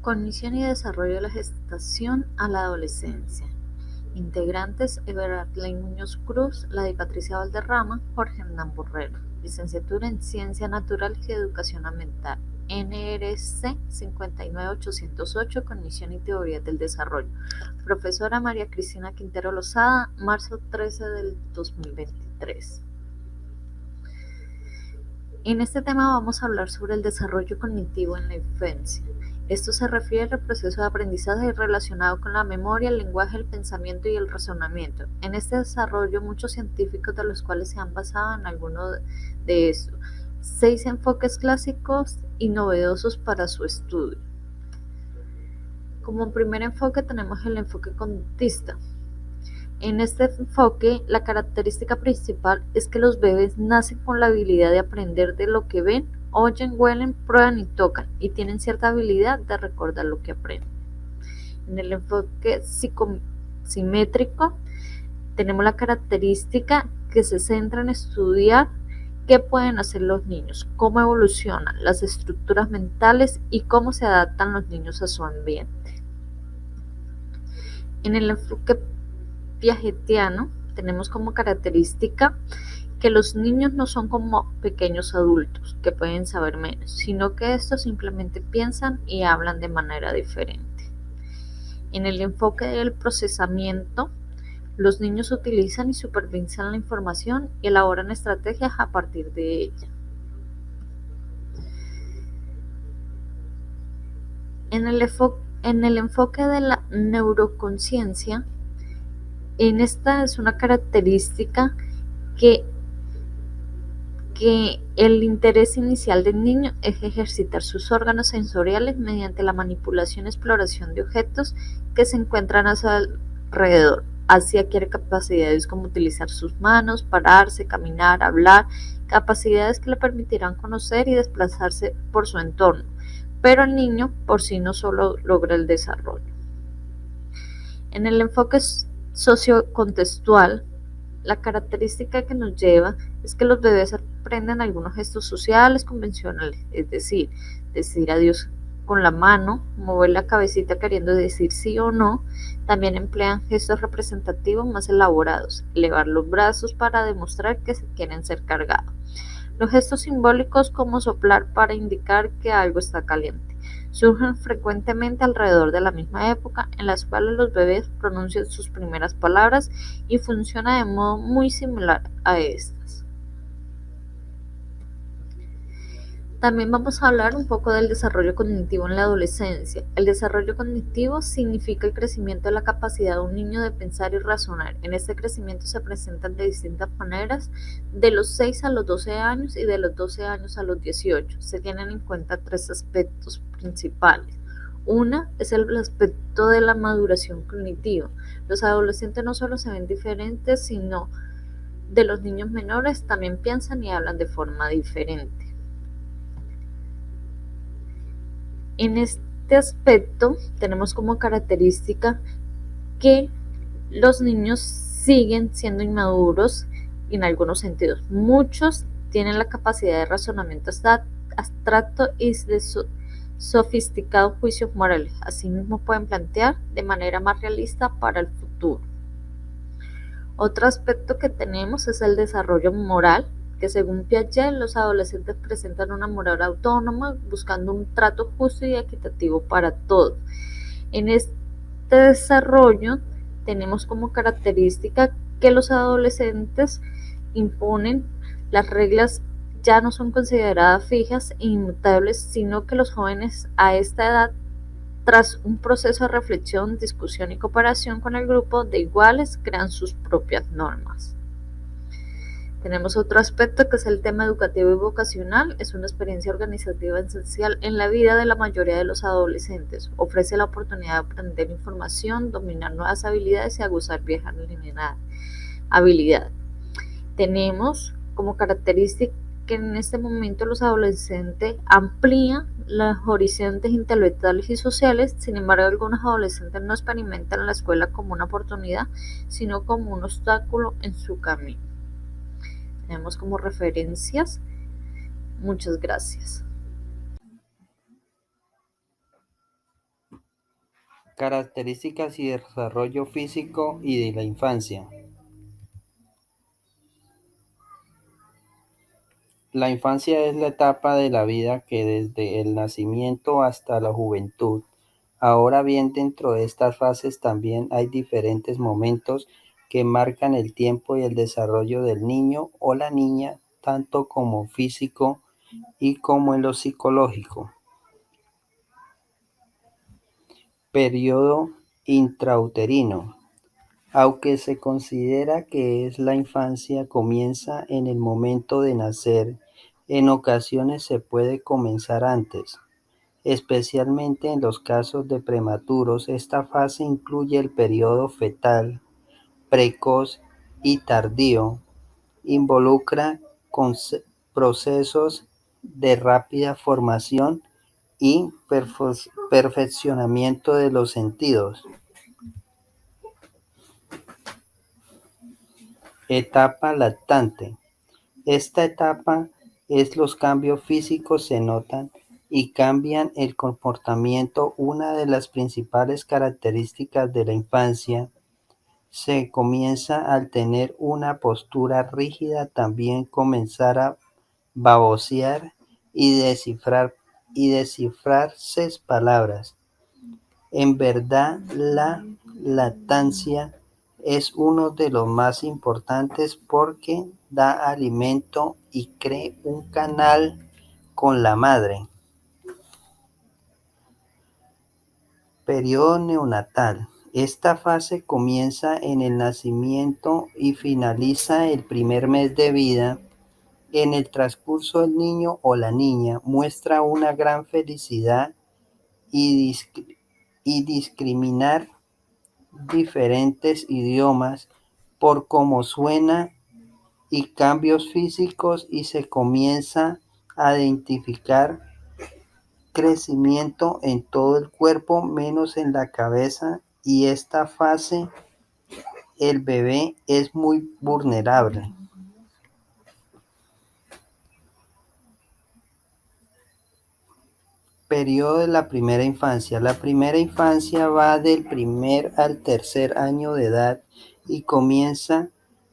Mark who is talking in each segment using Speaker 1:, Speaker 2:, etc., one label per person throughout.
Speaker 1: Cognición y desarrollo de la gestación a la adolescencia. Integrantes: Everarley Muñoz Cruz, Lady Patricia Valderrama, Jorge Hernán Borrero. Licenciatura en Ciencia Natural y Educación Ambiental, NRC 59808, Cognición y Teoría del Desarrollo. Profesora María Cristina Quintero Lozada, marzo 13 del 2023. En este tema vamos a hablar sobre el desarrollo cognitivo en la infancia. Esto se refiere al proceso de aprendizaje relacionado con la memoria, el lenguaje, el pensamiento y el razonamiento. En este desarrollo, muchos científicos, de los cuales se han basado en alguno de estos, 6 enfoques clásicos y novedosos para su estudio. Como primer enfoque tenemos el enfoque conductista. En este enfoque, la característica principal es que los bebés nacen con la habilidad de aprender de lo que ven, oyen, huelen, prueban y tocan, y tienen cierta habilidad de recordar lo que aprenden. En el enfoque psicosimétrico, tenemos la característica que se centra en estudiar qué pueden hacer los niños, cómo evolucionan las estructuras mentales y cómo se adaptan los niños a su ambiente. En el enfoque piagetiano tenemos como característica que los niños no son como pequeños adultos que pueden saber menos, sino que estos simplemente piensan y hablan de manera diferente. En el enfoque del procesamiento, los niños utilizan y supervisan la información y elaboran estrategias a partir de ella. En el enfoque de la neuroconsciencia, en esta es una característica que el interés inicial del niño es ejercitar sus órganos sensoriales mediante la manipulación y exploración de objetos que se encuentran a su alrededor. Así adquiere capacidades como utilizar sus manos, pararse, caminar, hablar, capacidades que le permitirán conocer y desplazarse por su entorno, pero el niño por sí no solo logra el desarrollo. En el enfoque sociocontextual, la característica que nos lleva es que los bebés aprenden algunos gestos sociales convencionales, es decir adiós con la mano, mover la cabecita queriendo decir sí o no. También emplean gestos representativos más elaborados, elevar los brazos para demostrar que se quieren ser cargados. Los gestos simbólicos, como soplar para indicar que algo está caliente, surgen frecuentemente alrededor de la misma época en las cuales los bebés pronuncian sus primeras palabras, y funciona de modo muy similar a estas. También vamos a hablar un poco del desarrollo cognitivo en la adolescencia. El desarrollo cognitivo significa el crecimiento de la capacidad de un niño de pensar y razonar. En este crecimiento se presentan de distintas maneras, de los 6 a los 12 años y de los 12 años a los 18. Se tienen en cuenta 3 aspectos principales. Una es el aspecto de la maduración cognitiva. Los adolescentes no solo se ven diferentes, sino de los niños menores también piensan y hablan de forma diferente. En este aspecto tenemos como característica que los niños siguen siendo inmaduros en algunos sentidos. Muchos tienen la capacidad de razonamiento abstracto y de sofisticados juicios morales. Asimismo, pueden plantear de manera más realista para el futuro. Otro aspecto que tenemos es el desarrollo moral, que según Piaget, los adolescentes presentan una moral autónoma, buscando un trato justo y equitativo para todos. En este desarrollo tenemos como característica que los adolescentes imponen las reglas, ya no son consideradas fijas e inmutables, sino que los jóvenes a esta edad, tras un proceso de reflexión, discusión y cooperación con el grupo de iguales, crean sus propias normas. Tenemos otro aspecto que es el tema educativo y vocacional. Es una experiencia organizativa esencial en la vida de la mayoría de los adolescentes. Ofrece la oportunidad de aprender información, dominar nuevas habilidades y aguzar viejas habilidades. Tenemos como característica que en este momento los adolescentes amplían los horizontes intelectuales y sociales. Sin embargo, algunos adolescentes no experimentan la escuela como una oportunidad, sino como un obstáculo en su camino. Tenemos como referencias. Muchas gracias.
Speaker 2: Características y desarrollo físico y de la infancia. La infancia es la etapa de la vida que desde el nacimiento hasta la juventud. Ahora bien, dentro de estas fases también hay diferentes momentos que marcan el tiempo y el desarrollo del niño o la niña, tanto como físico y como en lo psicológico. Periodo intrauterino. Aunque se considera que es la infancia, comienza en el momento de nacer, en ocasiones se puede comenzar antes. Especialmente en los casos de prematuros, esta fase incluye el periodo fetal, precoz y tardío. Involucra procesos de rápida formación y perfeccionamiento de los sentidos. Etapa lactante. Esta etapa es los cambios físicos se notan y cambian el comportamiento. Una de las principales características de la infancia se comienza al tener una postura rígida, también comenzar a babosear y descifrarse palabras. En verdad, la lactancia es uno de los más importantes porque da alimento y crea un canal con la madre. Periodo neonatal. Esta fase comienza en el nacimiento y finaliza el primer mes de vida. En el transcurso el niño o la niña muestra una gran felicidad y discriminar diferentes idiomas por cómo suena y cambios físicos y se comienza a identificar crecimiento en todo el cuerpo menos en la cabeza y esta fase el bebé es muy vulnerable. Periodo de la primera infancia. La primera infancia va del primer al tercer año de edad y comienza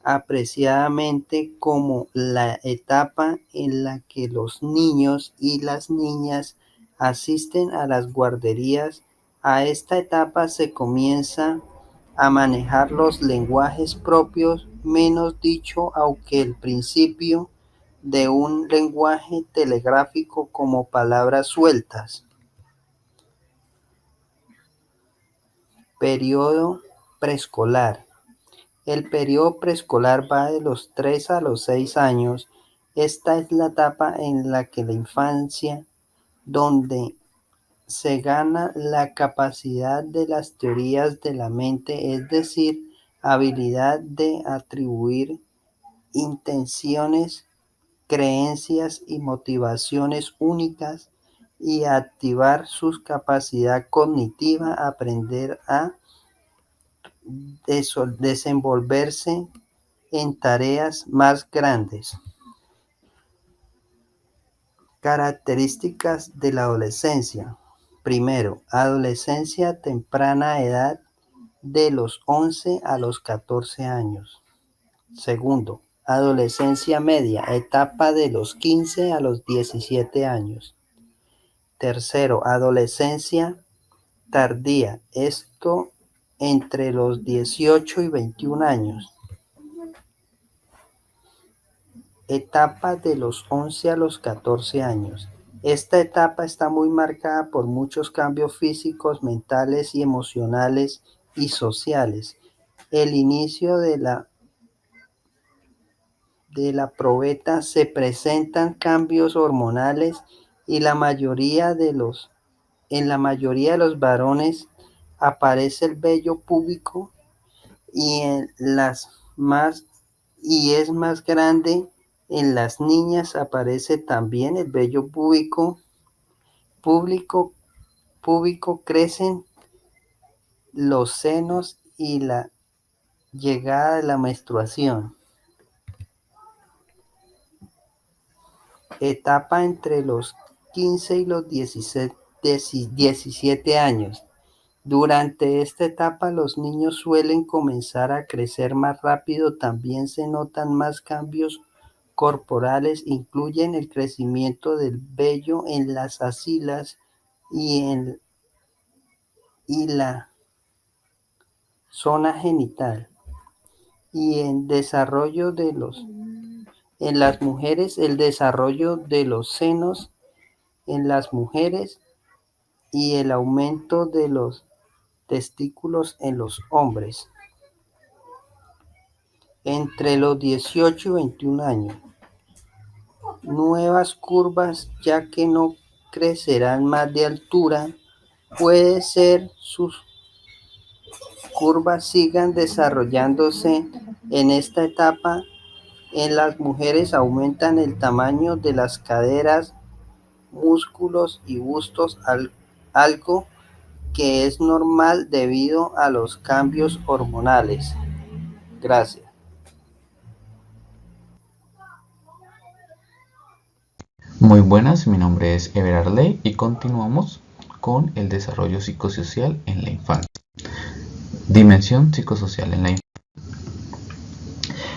Speaker 2: apreciadamente como la etapa en la que los niños y las niñas asisten a las guarderías. A esta etapa se comienza a manejar los lenguajes propios, menos dicho, aunque el principio de un lenguaje telegráfico como palabras sueltas. Periodo preescolar. El periodo preescolar va de los 3 a los 6 años. Esta es la etapa en la que la infancia, donde se gana la capacidad de las teorías de la mente, es decir, habilidad de atribuir intenciones, creencias y motivaciones únicas y activar su capacidad cognitiva, aprender a desenvolverse en tareas más grandes. Características de la adolescencia. Primero, adolescencia temprana edad de los 11 a los 14 años. Segundo, adolescencia media, etapa de los 15 a los 17 años. Tercero, adolescencia tardía, esto entre los 18 y 21 años. Etapa de los 11 a los 14 años. Esta etapa está muy marcada por muchos cambios físicos, mentales y emocionales y sociales. El inicio de la probeta se presentan cambios hormonales y en la mayoría de los varones aparece el vello púbico y es más grande. En las niñas aparece también el vello púbico, crecen los senos y la llegada de la menstruación. Etapa entre los 15 y los 17 años. Durante esta etapa los niños suelen comenzar a crecer más rápido, también se notan más cambios corporales, incluyen el crecimiento del vello en las axilas y la zona genital, y en las mujeres el desarrollo de los senos en las mujeres y el aumento de los testículos en los hombres. Entre los 18 y 21 años, nuevas curvas, ya que no crecerán más de altura, puede ser sus curvas sigan desarrollándose en esta etapa. En las mujeres aumentan el tamaño de las caderas, músculos y bustos, algo que es normal debido a los cambios hormonales. Gracias.
Speaker 3: Muy buenas, mi nombre es Everard Ley y continuamos con el desarrollo psicosocial en la infancia. Dimensión psicosocial en la infancia.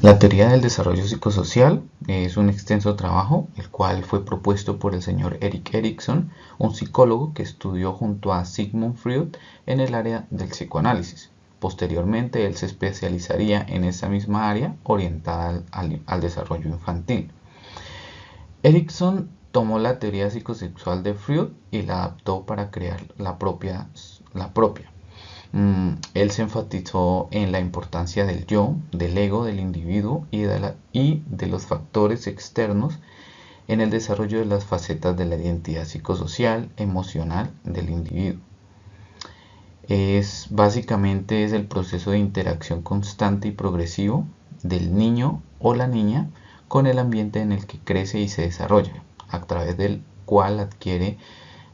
Speaker 3: La teoría del desarrollo psicosocial es un extenso trabajo, el cual fue propuesto por el señor Erik Erikson, un psicólogo que estudió junto a Sigmund Freud en el área del psicoanálisis. Posteriormente, él se especializaría en esa misma área orientada al desarrollo infantil. Erikson tomó la teoría psicosexual de Freud y la adaptó para crear la propia. Él se enfatizó en la importancia del yo, del ego del individuo y de los factores externos en el desarrollo de las facetas de la identidad psicosocial, emocional del individuo. Básicamente es el proceso de interacción constante y progresivo del niño o la niña con el ambiente en el que crece y se desarrolla, a través del cual adquiere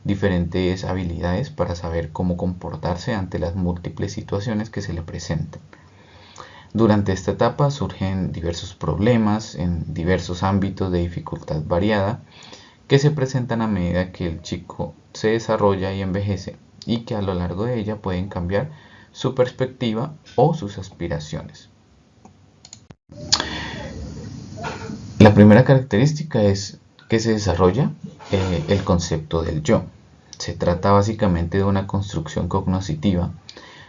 Speaker 3: diferentes habilidades para saber cómo comportarse ante las múltiples situaciones que se le presentan. Durante esta etapa surgen diversos problemas en diversos ámbitos de dificultad variada que se presentan a medida que el chico se desarrolla y envejece, y que a lo largo de ella pueden cambiar su perspectiva o sus aspiraciones. La primera característica es que se desarrolla el concepto del yo. Se trata básicamente de una construcción cognitiva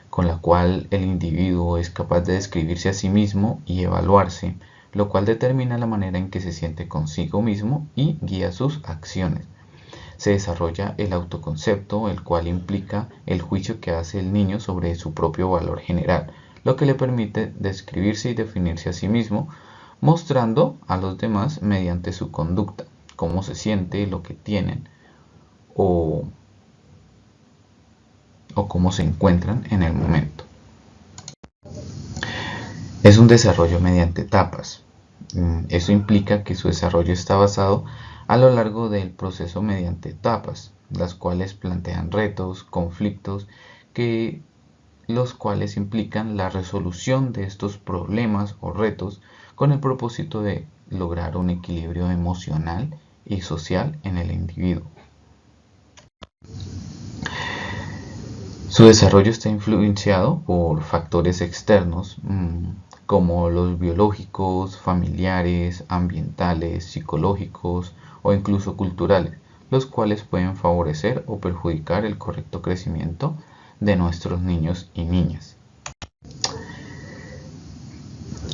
Speaker 3: con la cual el individuo es capaz de describirse a sí mismo y evaluarse, lo cual determina la manera en que se siente consigo mismo y guía sus acciones. Se desarrolla el autoconcepto, el cual implica el juicio que hace el niño sobre su propio valor general, lo que le permite describirse y definirse a sí mismo, mostrando a los demás mediante su conducta, cómo se siente, lo que tienen o cómo se encuentran en el momento. Es un desarrollo mediante etapas. Eso implica que su desarrollo está basado a lo largo del proceso mediante etapas, las cuales plantean retos, conflictos, los cuales implican la resolución de estos problemas o retos con el propósito de lograr un equilibrio emocional y social en el individuo. Su desarrollo está influenciado por factores externos como los biológicos, familiares, ambientales, psicológicos o incluso culturales, los cuales pueden favorecer o perjudicar el correcto crecimiento de nuestros niños y niñas.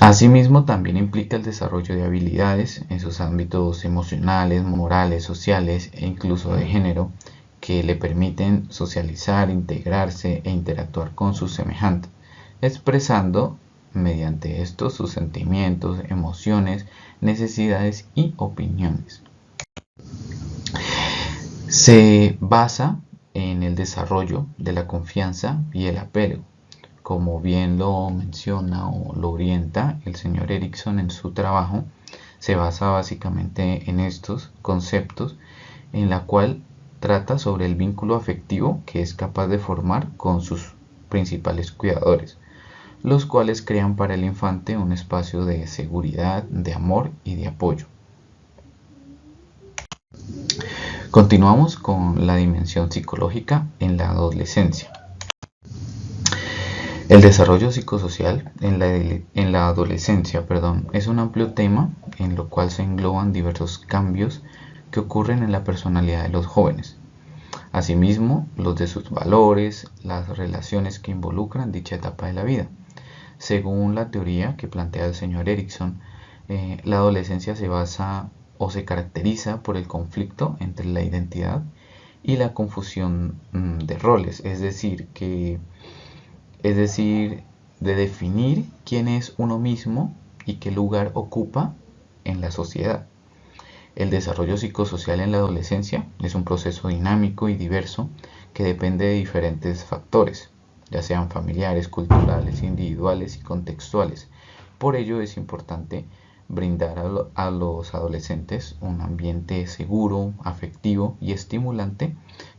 Speaker 3: Asimismo, también implica el desarrollo de habilidades en sus ámbitos emocionales, morales, sociales e incluso de género, que le permiten socializar, integrarse e interactuar con sus semejantes, expresando mediante esto sus sentimientos, emociones, necesidades y opiniones. Se basa en el desarrollo de la confianza y el apego, como bien lo menciona o lo orienta el señor Erikson en su trabajo. Se basa básicamente en estos conceptos, en la cual trata sobre el vínculo afectivo que es capaz de formar con sus principales cuidadores, los cuales crean para el infante un espacio de seguridad, de amor y de apoyo. Continuamos con la dimensión psicológica en la adolescencia. El desarrollo psicosocial en la adolescencia, es un amplio tema en lo cual se engloban diversos cambios que ocurren en la personalidad de los jóvenes. Asimismo, los de sus valores, las relaciones que involucran dicha etapa de la vida. Según la teoría que plantea el señor Erikson, la adolescencia se basa o se caracteriza por el conflicto entre la identidad y la confusión de roles, es decir, de definir quién es uno mismo y qué lugar ocupa en la sociedad. El desarrollo psicosocial en la adolescencia es un proceso dinámico y diverso que depende de diferentes factores, ya sean familiares, culturales, individuales y contextuales. Por ello es importante brindar a los adolescentes un ambiente seguro, afectivo y estimulante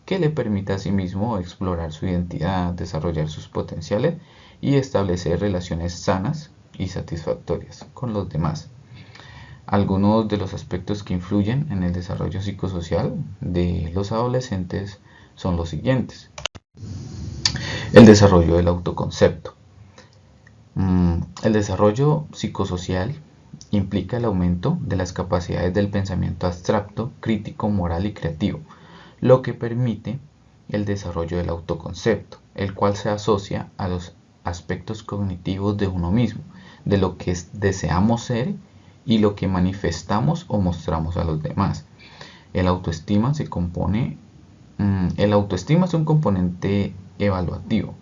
Speaker 3: que le permita a sí mismo explorar su identidad, desarrollar sus potenciales y establecer relaciones sanas y satisfactorias con los demás. Algunos de los aspectos que influyen en el desarrollo psicosocial de los adolescentes son los siguientes. El desarrollo del autoconcepto. El desarrollo psicosocial implica el aumento de las capacidades del pensamiento abstracto, crítico, moral y creativo, lo que permite el desarrollo del autoconcepto, el cual se asocia a los aspectos cognitivos de uno mismo, de lo que deseamos ser y lo que manifestamos o mostramos a los demás. El autoestima es un componente evaluativo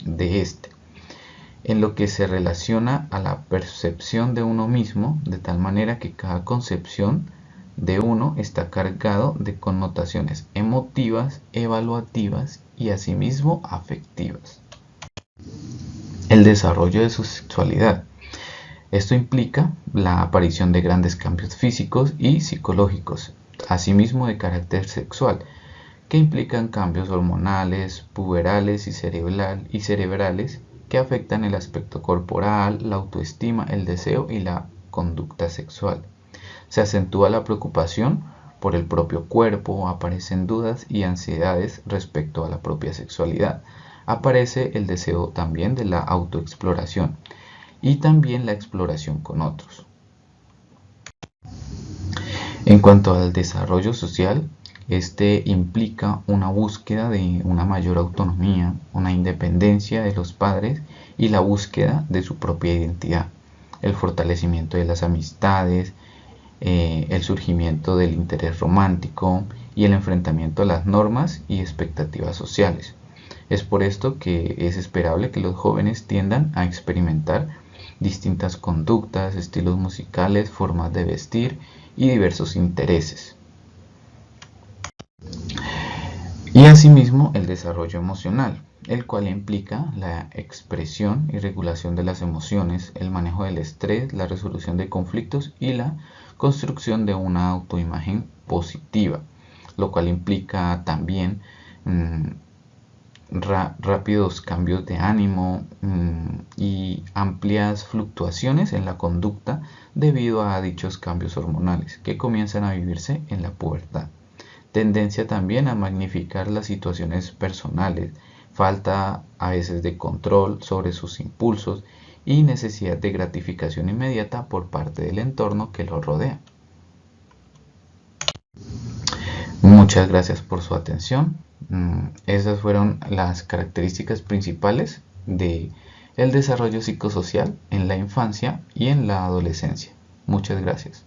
Speaker 3: de este, en lo que se relaciona a la percepción de uno mismo, de tal manera que cada concepción de uno está cargado de connotaciones emotivas, evaluativas y asimismo afectivas. El desarrollo de su sexualidad. Esto implica la aparición de grandes cambios físicos y psicológicos, asimismo de carácter sexual, que implican cambios hormonales, puberales y cerebrales que afectan el aspecto corporal, la autoestima, el deseo y la conducta sexual. Se acentúa la preocupación por el propio cuerpo, aparecen dudas y ansiedades respecto a la propia sexualidad. Aparece el deseo también de la autoexploración y también la exploración con otros. En cuanto al desarrollo social, este implica una búsqueda de una mayor autonomía, una independencia de los padres y la búsqueda de su propia identidad, el fortalecimiento de las amistades, el surgimiento del interés romántico y el enfrentamiento a las normas y expectativas sociales. Es por esto que es esperable que los jóvenes tiendan a experimentar distintas conductas, estilos musicales, formas de vestir y diversos intereses. Y asimismo el desarrollo emocional, el cual implica la expresión y regulación de las emociones, el manejo del estrés, la resolución de conflictos y la construcción de una autoimagen positiva, lo cual implica también rápidos cambios de ánimo y amplias fluctuaciones en la conducta debido a dichos cambios hormonales que comienzan a vivirse en la pubertad. Tendencia también a magnificar las situaciones personales, falta a veces de control sobre sus impulsos y necesidad de gratificación inmediata por parte del entorno que los rodea. Muchas gracias por su atención. Esas fueron las características principales del desarrollo psicosocial en la infancia y en la adolescencia. Muchas gracias.